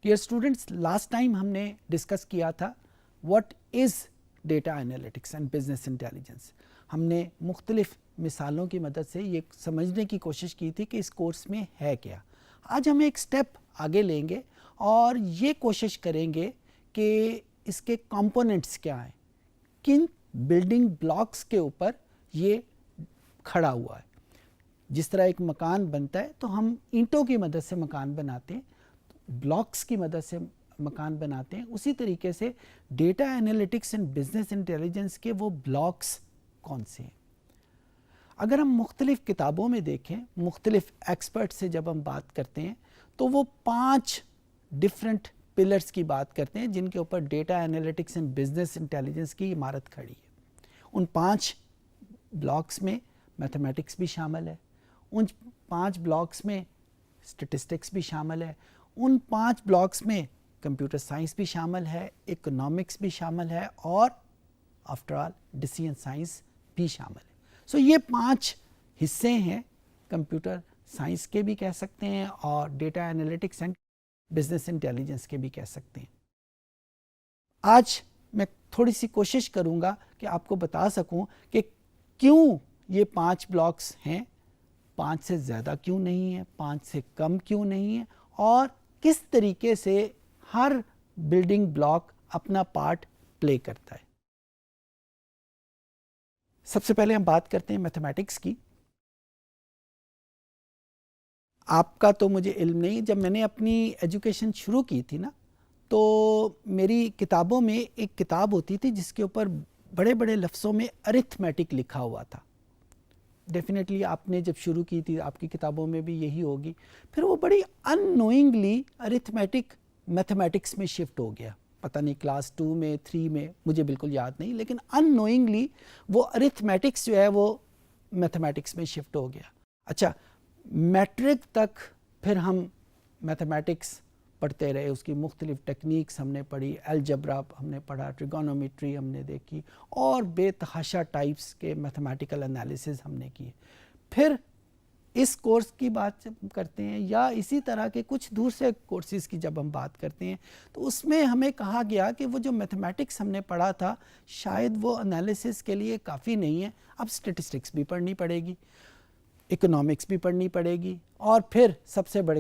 Dear students, last time ہم نے discuss کیا تھا what is data analytics and business intelligence. ہم نے مختلف مثالوں کی مدد سے یہ سمجھنے کی کوشش کی تھی کہ اس کورس میں ہے کیا. آج ہم ایک سٹیپ آگے لیں گے اور یہ کوشش کریں گے کہ اس کے کمپوننٹس کیا ہیں، کن بلڈنگ بلاکس کے اوپر یہ کھڑا ہوا ہے. جس طرح ایک مکان بنتا ہے تو ہم اینٹوں کی مدد سے مکان بناتے ہیں، بلاکس کی مدد سے مکان بناتے ہیں، اسی طریقے سے data analytics and business intelligence کے وہ بلاکس کون سے ہیں. اگر ہم مختلف کتابوں میں دیکھیں، مختلف ایکسپرٹ سے جب ہم بات کرتے ہیں تو وہ 5 ڈفرینٹ پلرز کی بات کرتے ہیں جن کے اوپر data analytics and business intelligence کی عمارت کھڑی ہے. ان 5 بلاکس میں میتھمیٹکس بھی شامل ہے، ان 5 بلاکس میں اسٹیٹسٹکس بھی شامل ہے، ان 5 بلاکس میں کمپیوٹر سائنس بھی شامل ہے، اکنامکس بھی شامل ہے، اور آفٹر آل ڈیسیژن سائنس بھی شامل ہے. سو یہ 5 حصے ہیں، کمپیوٹر سائنس کے بھی کہہ سکتے ہیں اور data analytics and business intelligence کے بھی کہہ سکتے ہیں. آج میں تھوڑی سی کوشش کروں گا کہ آپ کو بتا سکوں کہ کیوں یہ 5 بلاکس ہیں، 5 سے زیادہ کیوں نہیں ہیں، 5 سے کم کیوں نہیں ہیں، اور کس طریقے سے ہر بلڈنگ بلاک اپنا پارٹ پلے کرتا ہے. سب سے پہلے ہم بات کرتے ہیں میتھمیٹکس کی. آپ کا تو مجھے علم نہیں، جب میں نے اپنی ایجوکیشن شروع کی تھی نا تو میری کتابوں میں ایک کتاب ہوتی تھی جس کے اوپر بڑے بڑے لفظوں میں ارتھمیٹک لکھا ہوا تھا. ڈیفینیٹلی آپ نے جب شروع کی تھی آپ کی کتابوں میں بھی یہی ہوگی. پھر وہ بڑی ان نوئنگلی ارتھمیٹک میتھمیٹکس میں شفٹ ہو گیا. پتہ نہیں کلاس 2 میں 3 میں، مجھے بالکل یاد نہیں، لیکن ان نوئنگلی وہ ارتھمیٹکس جو ہے وہ میتھمیٹکس میں شفٹ ہو گیا. اچھا، میٹرک تک پھر ہم میتھمیٹکس پڑھتے رہے، اس کی مختلف ٹیکنیکس ہم نے پڑھی، الجبرا ہم نے پڑھا، ٹریگونومیٹری ہم نے دیکھی، اور بے تحاشا ٹائپس کے میتھمیٹیکل انالیسز ہم نے کیے. پھر اس کورس کی بات جب کرتے ہیں یا اسی طرح کے کچھ دوسرے کورسز کی جب ہم بات کرتے ہیں تو اس میں ہمیں کہا گیا کہ وہ جو میتھمیٹکس ہم نے پڑھا تھا شاید وہ انالیسز کے لیے کافی نہیں ہے، اب اسٹیٹسٹکس بھی پڑھنی پڑے گی، اکنامکس بھی پڑھنی پڑے گی، اور پھر سب سے بڑھ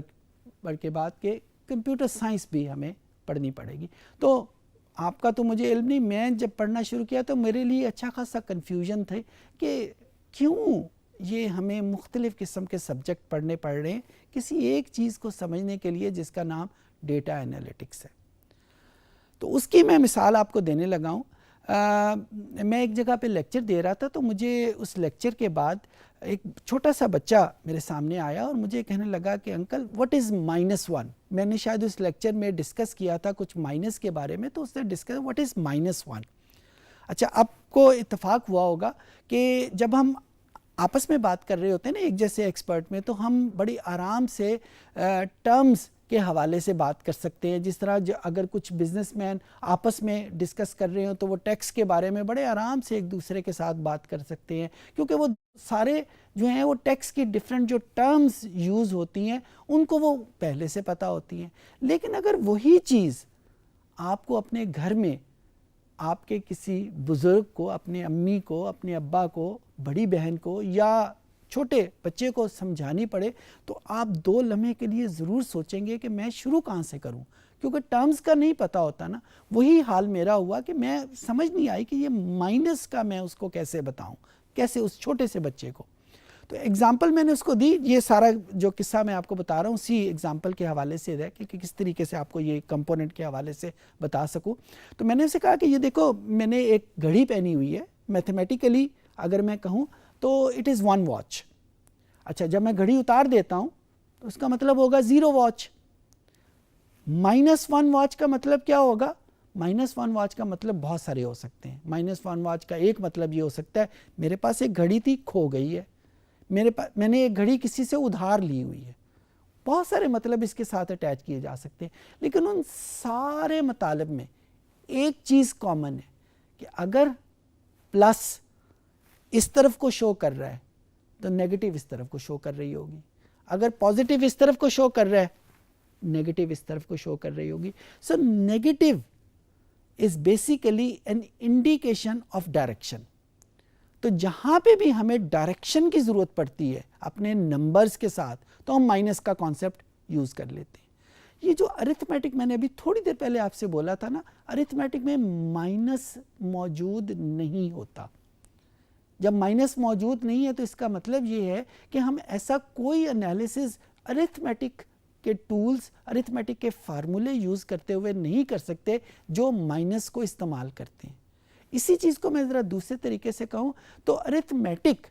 کے بات کہ کمپیوٹر سائنس بھی ہمیں پڑھنی پڑے گی. تو آپ کا تو مجھے علم نہیں، میں جب پڑھنا شروع کیا تو میرے لیے اچھا خاصا کنفیوژن تھے کہ کیوں یہ ہمیں مختلف قسم کے سبجیکٹ پڑھنے پڑ رہے ہیں کسی ایک چیز کو سمجھنے کے لیے جس کا نام ڈیٹا انالیٹکس ہے. تو اس کی میں مثال آپ کو دینے لگا ہوں. میں ایک جگہ پہ لیکچر دے رہا تھا تو مجھے اس لیکچر کے بعد ایک چھوٹا سا بچہ میرے سامنے آیا اور مجھے کہنے لگا کہ انکل واٹ از -1. میں نے شاید اس لیکچر میں ڈسکس کیا تھا کچھ مائنس کے بارے میں، تو اس نے ڈسکس واٹ از -1. اچھا، آپ کو اتفاق ہوا ہوگا کہ جب ہم آپس میں بات کر رہے ہوتے ہیں نا ایک جیسے ایکسپرٹ میں، تو ہم بڑی آرام سے ٹرمز کے حوالے سے بات کر سکتے ہیں. جس طرح اگر کچھ بزنس مین آپس میں ڈسکس کر رہے ہوں تو وہ ٹیکس کے بارے میں بڑے آرام سے ایک دوسرے کے ساتھ بات کر سکتے ہیں، کیونکہ وہ سارے جو ہیں وہ ٹیکس کی ڈفرینٹ جو ٹرمز یوز ہوتی ہیں ان کو وہ پہلے سے پتہ ہوتی ہیں. لیکن اگر وہی چیز آپ کو اپنے گھر میں آپ کے کسی بزرگ کو، اپنے امی کو، اپنے ابا کو، بڑی بہن کو یا چھوٹے بچے کو سمجھانی پڑے تو آپ 2 لمحے کے لیے ضرور سوچیں گے کہ میں شروع کہاں سے کروں، کیونکہ ٹرمز کا نہیں پتہ ہوتا نا. وہی حال میرا ہوا کہ میں سمجھ نہیں آئی کہ یہ مائنس کا میں اس کو کیسے بتاؤں، کیسے اس چھوٹے سے بچے کو. تو ایگزامپل میں نے اس کو دی. یہ سارا جو قصہ میں آپ کو بتا رہا ہوں اسی ایگزامپل کے حوالے سے ہے کہ کس طریقے سے آپ کو یہ کمپوننٹ کے حوالے سے بتا سکوں. تو میں نے اسے کہا کہ یہ دیکھو میں نے ایک گھڑی پہنی ہوئی ہے، میتھمیٹیکلی اگر میں کہوں تو اٹ از 1 واچ. اچھا، جب میں گھڑی اتار دیتا ہوں تو اس کا مطلب ہوگا 0 واچ. -1 واچ کا مطلب کیا ہوگا؟ -1 واچ کا مطلب بہت سارے ہو سکتے ہیں. -1 واچ کا ایک مطلب یہ ہو سکتا ہے میرے پاس ایک گھڑی تھی، کھو گئی ہے. میں نے ایک گھڑی کسی سے ادھار لی ہوئی ہے. بہت سارے مطلب اس کے ساتھ اٹیچ کیے جا سکتے ہیں, لیکن ان سارے مطالب میں ایک چیز کامن ہے کہ اگر پلس اس طرف کو شو کر رہا ہے تو نیگیٹو اس طرف کو شو کر رہی ہوگی, اگر پازیٹیو اس طرف کو شو کر رہا ہے نیگیٹو اس طرف کو شو کر رہی ہوگی. So negative is basically an indication of direction. تو جہاں پہ بھی ہمیں ڈائریکشن کی ضرورت پڑتی ہے اپنے نمبرز کے ساتھ تو ہم مائنس کا کانسیپٹ یوز کر لیتے ہیں. یہ جو ارتھمیٹک میں نے ابھی تھوڑی دیر پہلے آپ سے بولا تھا نا, ارتھمیٹک میں مائنس موجود نہیں ہوتا. جب مائنس موجود نہیں ہے تو اس کا مطلب یہ ہے کہ ہم ایسا کوئی انالیسز ارتھمیٹک کے ٹولز, ارتھمیٹک کے فارمولے یوز کرتے ہوئے نہیں کر سکتے جو مائنس کو استعمال کرتے ہیں. اسی چیز کو میں ذرا دوسرے طریقے سے کہوں تو arithmetic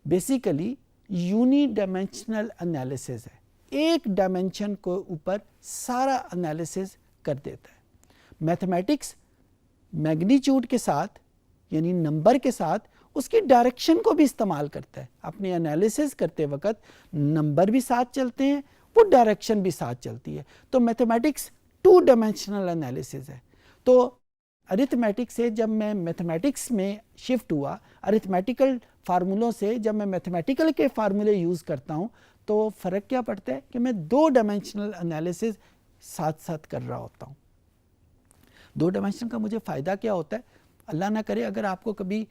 basically uni dimensional analysis ہے, ایک ڈائمینشن کو اوپر سارا انالیسز کر دیتا ہے. میتھمیٹکس میگنیچیوڈ کے ساتھ یعنی نمبر کے ساتھ اس کی ڈائریکشن کو بھی استعمال کرتا ہے. اپنے انالیسز کرتے وقت نمبر بھی ساتھ چلتے ہیں, وہ ڈائریکشن بھی ساتھ چلتی ہے. تو میتھمیٹکس 2 ڈائمینشنل انالیسز ہے. تو ارتھمیٹک سے جب میں میتھمیٹکس میں شفٹ ہوا, ارتھمیٹیکل فارمولوں سے جب میں میتھمیٹیکل کے فارمولے یوز کرتا ہوں تو فرق کیا پڑتا ہے کہ میں 2 ڈائمینشنل انالیسز ساتھ ساتھ کر رہا ہوتا ہوں. 2 ڈائمینشن کا مجھے فائدہ کیا ہوتا ہے, اللہ نہ کرے اگر آپ کو کبھی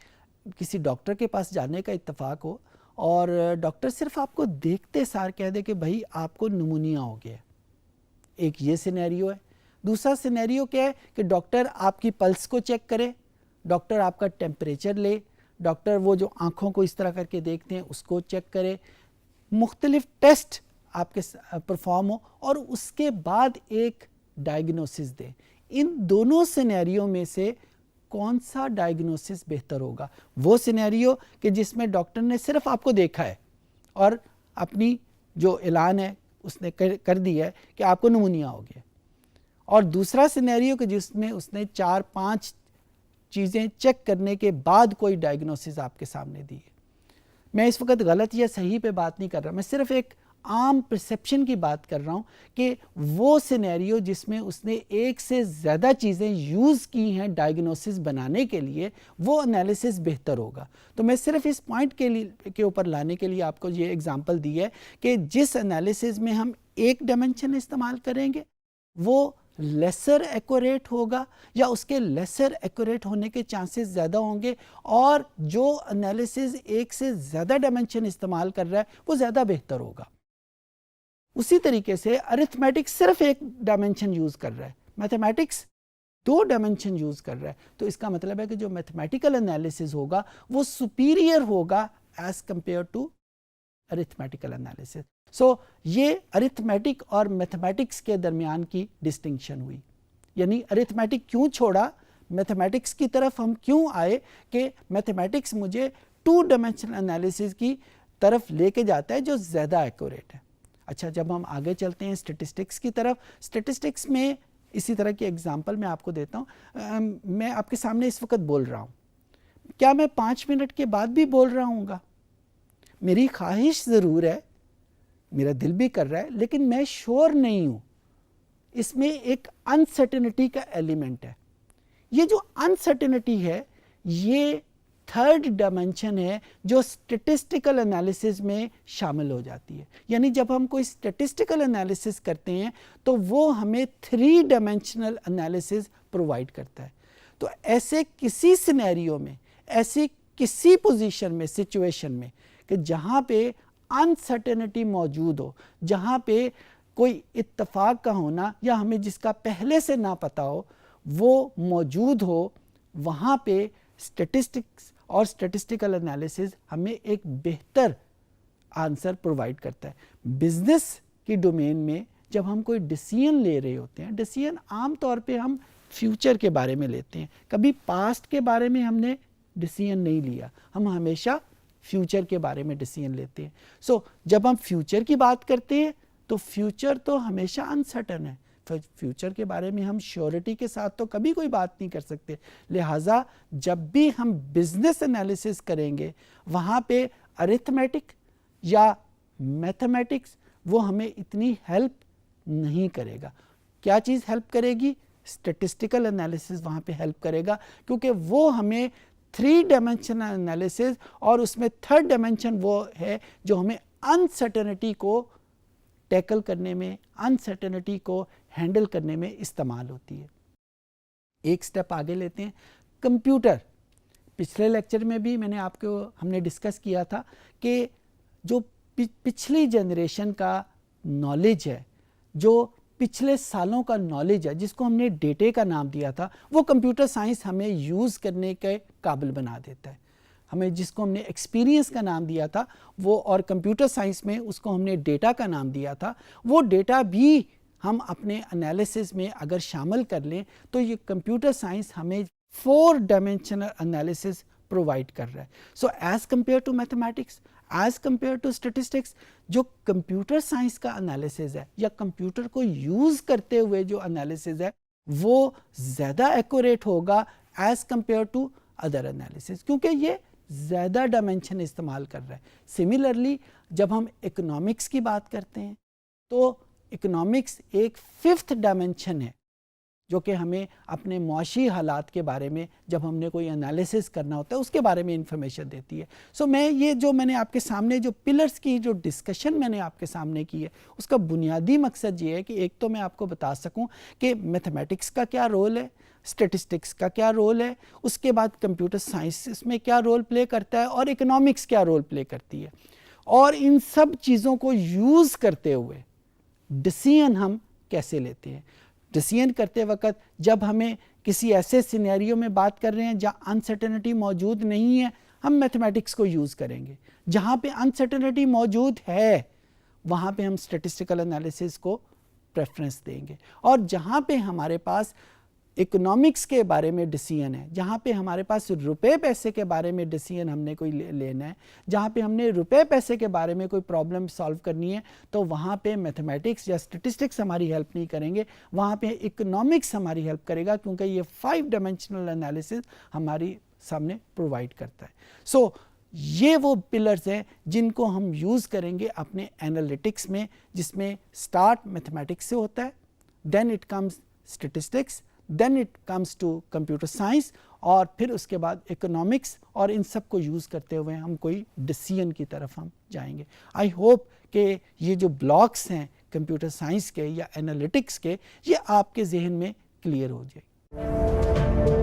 کسی ڈاکٹر کے پاس جانے کا اتفاق ہو اور ڈاکٹر صرف آپ کو دیکھتے سار کہہ دے کہ بھائی آپ کو نمونیا ہو گیا, ایک یہ سینیریو ہے. دوسرا سینیریو کیا ہے کہ ڈاکٹر آپ کی پلس کو چیک کرے, ڈاکٹر آپ کا ٹیمپریچر لے, ڈاکٹر وہ جو آنکھوں کو اس طرح کر کے دیکھتے ہیں اس کو چیک کرے, مختلف ٹیسٹ آپ کے پرفارم ہو اور اس کے بعد ایک ڈائگنوسس دے. ان دونوں سینیریو میں سے کون سا ڈائگنوسس بہتر ہوگا؟ وہ سینیریو کہ جس میں ڈاکٹر نے صرف آپ کو دیکھا ہے اور اپنی جو اعلان ہے اس نے کر دیا ہے کہ آپ کو نمونیا ہو گیا, اور دوسرا سینیریو کہ جس میں اس نے 4-5 چیزیں چیک کرنے کے بعد کوئی ڈائگنوسس آپ کے سامنے دی ہے. میں اس وقت غلط یا صحیح پہ بات نہیں کر رہا, میں صرف ایک عام پرسیپشن کی بات کر رہا ہوں کہ وہ سینیریو جس میں اس نے ایک سے زیادہ چیزیں یوز کی ہیں ڈائگنوسس بنانے کے لیے, وہ انالیسس بہتر ہوگا. تو میں صرف اس پوائنٹ کے اوپر لانے کے لیے آپ کو یہ اگزامپل دی ہے کہ جس انالیسس میں ہم ایک ڈائمینشن استعمال کریں گے وہ لیسر ایکوریٹ ہوگا یا اس کے لیسر ایکوریٹ ہونے کے چانسز زیادہ ہوں گے, اور جو انالیسز ایک سے زیادہ ڈائمینشن استعمال کر رہا ہے وہ زیادہ بہتر ہوگا. اسی طریقے سے ارتھمیٹک صرف ایک ڈائمینشن یوز کر رہا ہے, میتھمیٹکس 2 ڈائمینشن یوز کر رہا ہے. تو اس کا مطلب ہے کہ جو میتھمیٹیکل انالیسز ہوگا وہ سپیریئر ہوگا as compare to arithmetical analysis. So یہ ارتھمیٹک اور میتھمیٹکس کے درمیان کی ڈسٹنکشن ہوئی. یعنی ارتھمیٹک کیوں چھوڑا, میتھمیٹکس کی طرف ہم کیوں آئے کہ میتھمیٹکس مجھے 2 ڈائمینشنل انالیسز کی طرف لے کے جاتا ہے جو زیادہ ایکوریٹ ہے. اچھا, جب ہم آگے چلتے ہیں اسٹیٹسٹکس کی طرف, اسٹیٹسٹکس میں اسی طرح کی ایگزامپل میں آپ کو دیتا ہوں. میں آپ کے سامنے اس وقت بول رہا ہوں, کیا میں 5 منٹ کے بعد بھی بول رہا ہوں گا؟ میری خواہش ضرور ہے, میرا دل بھی کر رہا ہے, لیکن میں شور نہیں ہوں. اس میں ایک انسرٹنٹی کا ایلیمنٹ ہے. یہ جو انسرٹنٹی ہے یہ 3rd ڈائمینشن ہے جو اسٹیٹسٹیکل انالیسز میں شامل ہو جاتی ہے. یعنی جب ہم کوئی اسٹیٹسٹیکل انالیسز کرتے ہیں تو وہ ہمیں 3 ڈائمینشنل انالیسز پرووائڈ کرتا ہے. تو ایسے کسی سینیریو میں, ایسی کسی پوزیشن میں, سچویشن میں کہ جہاں پہ انسرٹنٹی موجود ہو, جہاں پہ کوئی اتفاق کا ہونا یا ہمیں جس کا پہلے سے نہ پتہ ہو وہ موجود ہو, وہاں پہ اسٹیٹسٹکس اور اسٹیٹسٹیکل انالیسز ہمیں ایک بہتر آنسر پرووائڈ کرتا ہے. بزنس کی ڈومین میں جب ہم کوئی ڈیسیژن لے رہے ہوتے ہیں, ڈیسیژن عام طور پہ ہم فیوچر کے بارے میں لیتے ہیں, کبھی پاسٹ کے بارے میں ہم نے ڈیسیژن نہیں لیا, ہم ہمیشہ فیوچر کے بارے میں ڈیسیژن لیتے ہیں. سو جب ہم فیوچر کی بات کرتے ہیں تو فیوچر تو ہمیشہ انسرٹن ہے, فیوچر کے بارے میں ہم شیورٹی کے ساتھ تو کبھی کوئی بات نہیں کر سکتے. لہٰذا جب بھی ہم بزنس انالیسس کریں گے وہاں پہ ارتھمیٹک یا میتھمیٹکس وہ ہمیں اتنی ہیلپ نہیں کرے گا. کیا چیز ہیلپ کرے گی؟ اسٹیٹسٹیکل انالیسس وہاں پہ ہیلپ کرے گا, کیونکہ وہ ہمیں 3 ڈائمینشنل انالیسس, اور اس میں 3rd ڈائمینشن وہ ہے جو ہمیں انسرٹنٹی کو ٹیکل کرنے میں, انسرٹنٹی کو ہینڈل کرنے میں استعمال ہوتی ہے. ایک سٹیپ آگے لیتے ہیں, کمپیوٹر. پچھلے لیکچر میں بھی میں نے آپ کو ہم نے ڈسکس کیا تھا کہ جو پچھلی جنریشن کا نالج ہے, جو پچھلے سالوں کا نالج ہے, جس کو ہم نے ڈیٹے کا نام دیا تھا, وہ کمپیوٹر سائنس ہمیں یوز کرنے کے قابل بنا دیتا ہے. ہمیں جس کو ہم نے ایکسپیرینس کا نام دیا تھا وہ, اور کمپیوٹر سائنس میں اس کو ہم نے ڈیٹا کا نام دیا تھا, وہ ڈیٹا بھی ہم اپنے انالیسس میں اگر شامل کر لیں تو یہ کمپیوٹر سائنس ہمیں 4 ڈائمینشنل انالیسس پرووائڈ کر رہا ہے. So as compare to mathematics, as compare to statistics, جو کمپیوٹر سائنس کا انالیسز ہے یا کمپیوٹر کو یوز کرتے ہوئے جو انالیسز ہے وہ زیادہ ایکوریٹ ہوگا as compare to other analysis, کیونکہ یہ زیادہ ڈائمینشن استعمال کر رہا ہے. سملرلی جب ہم اکنامکس کی بات کرتے ہیں تو اکنامکس ایک 5th ڈائمینشن ہے جو کہ ہمیں اپنے معاشی حالات کے بارے میں جب ہم نے کوئی انالیسس کرنا ہوتا ہے اس کے بارے میں انفارمیشن دیتی ہے. سو میں نے آپ کے سامنے جو پلرز کی جو ڈسکشن میں نے آپ کے سامنے کی ہے اس کا بنیادی مقصد یہ ہے کہ ایک تو میں آپ کو بتا سکوں کہ میتھمیٹکس کا کیا رول ہے, اسٹیٹسٹکس کا کیا رول ہے, اس کے بعد کمپیوٹر سائنس اس میں کیا رول پلے کرتا ہے, اور اکنامکس کیا رول پلے کرتی ہے, اور ان سب چیزوں کو یوز کرتے ہوئے ڈیسیژن ہم کیسے لیتے ہیں. ڈیسیژن کرتے وقت جب ہمیں کسی ایسے سینیریو میں بات کر رہے ہیں جہاں انسرٹنٹی موجود نہیں ہے, ہم میتھمیٹکس کو یوز کریں گے. جہاں پہ انسرٹنٹی موجود ہے وہاں پہ ہم اسٹیٹسٹیکل انالیسس کو پریفرنس دیں گے. اور جہاں پہ ہمارے پاس اکنامکس کے بارے میں ڈیسیژن ہے, جہاں پہ ہمارے پاس روپے پیسے کے بارے میں ڈیسیژن ہم نے کوئی لینا ہے, جہاں پہ ہم نے روپے پیسے کے بارے میں کوئی پرابلم سالو کرنی ہے, تو وہاں پہ میتھمیٹکس یا اسٹیٹسٹکس ہماری ہیلپ نہیں کریں گے, وہاں پہ اکنامکس ہماری ہیلپ کرے گا, کیونکہ یہ 5 ڈائمینشنل انالیسس ہماری سامنے پرووائڈ کرتا ہے. سو یہ وہ پلرز ہیں جن کو ہم یوز کریں گے اپنے انالیٹکس میں, جس میں سٹارٹ میتھمیٹکس سے ہوتا ہے, then it comes statistics, then it comes to computer science, اور پھر اس کے بعد اکنامکس, اور ان سب کو یوز کرتے ہوئے ہم کوئی ڈیسیژن کی طرف ہم جائیں گے. آئی ہوپ کہ یہ جو بلاکس ہیں کمپیوٹر سائنس کے یا انالیٹکس کے, یہ آپ کے ذہن میں کلیئر ہو جائے.